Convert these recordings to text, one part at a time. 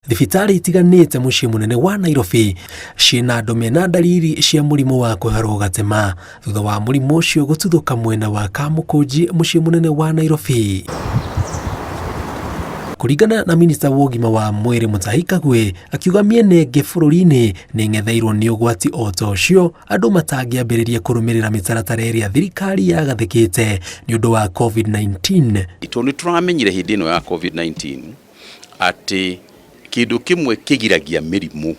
Thibitari itiganĩte mũciĩ mũnene wa Nairobi ciĩna andũ mena ndariri cia mũrimũ wa kũharwo gatema thutha wa mũrimũ ũcio gũtuthũka mwena wa Kamukunji mũciĩ mũnene wa Nairobi. Kũringana na minista wa ũgima wa mwĩrĩ Mutahi Kagwe, akiuga mĩena ĩngĩ bũrũri-inĩ nĩ ng'etheirwo nĩ ũgwati o ta ũcio andũ matangĩambĩrĩria kũrũmĩrĩra mĩtaratara ĩrĩa thirikari yagathĩkĩte nĩ ũndũ wa COVID-19. Nĩ tũramenyire hĩndĩ ĩno ya COVID-19 atĩ kĩndũ kĩmwe kĩgiragia mĩrimũ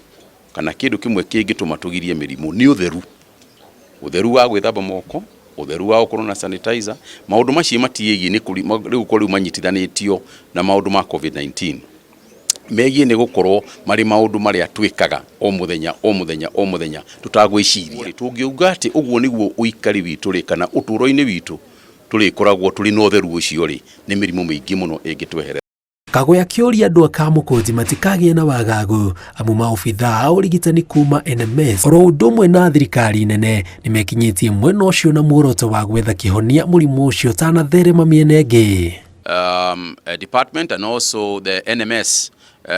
kana kĩndũ kĩmwe kĩngĩtũma tũgirie mĩrimũ nĩ ũtheru wa gwĩthamba moko, ũtheru wa gũkorwo na sanitizer. Maũndũ macio matiĩgiĩ rĩu kũrĩ manyitithanĩtio na maũndũ ma COVID-19 megiĩ nĩ gũkorwo marĩ maũndũ marĩa twĩkaga o mũthenya tutagwĩciria. Tũngiuga atĩ ũguo nĩguo ũikari witũ rĩ kana ũtũũro-inĩ witũ tũrĩkoragwo tũrĩ na ũtheru ũcio rĩ, nĩ mĩrimũ mĩingĩ mũno ĩngĩtweherera. Kagwe akĩũria andũ a Kamukunji matikagĩe na wagagu amu maobitha a ũrigitani kuma NMS oro ũndũ ũmwe na thirikari nene nĩ mekinyĩtie mwena ũcio na muoroto wa gwetha kĩhonia mũrimũ ũcio ũtanatherema mĩena ĩngĩ. Department and also the NMS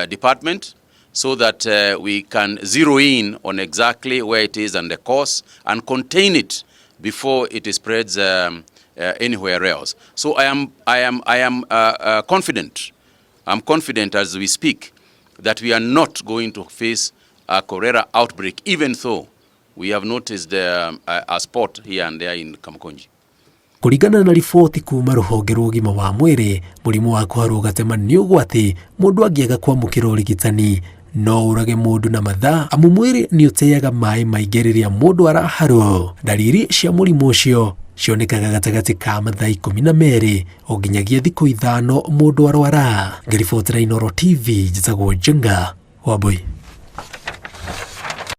department so that we can zero in on exactly where it is and the cause and contain it before it spreads anywhere else. So I am confident. I'm confident as we speak that we are not going to face a cholera outbreak, even though we have noticed a spot here and there in Kamukunji. Kũringana na riboti kuma rũhonge rwa ũgima wa mwĩrĩ, mũrimũ wa kũharwo gatema nĩ ũgwati mũndũ angĩaga kwamũkĩra ũrigitani no ũrage mũndũ na mathaa amu mwĩrĩ nĩ ũteaga maĩ maingĩ rĩrĩa mũndũ araharwo. Ndariri cia mũrimũ ũcio cionekaga gatagatĩ ka mathaa 12 o nginyagia thikũ 5 mũndũ arwara. Ngĩribotera Inooro TV njĩtagwo Njenga Wambui.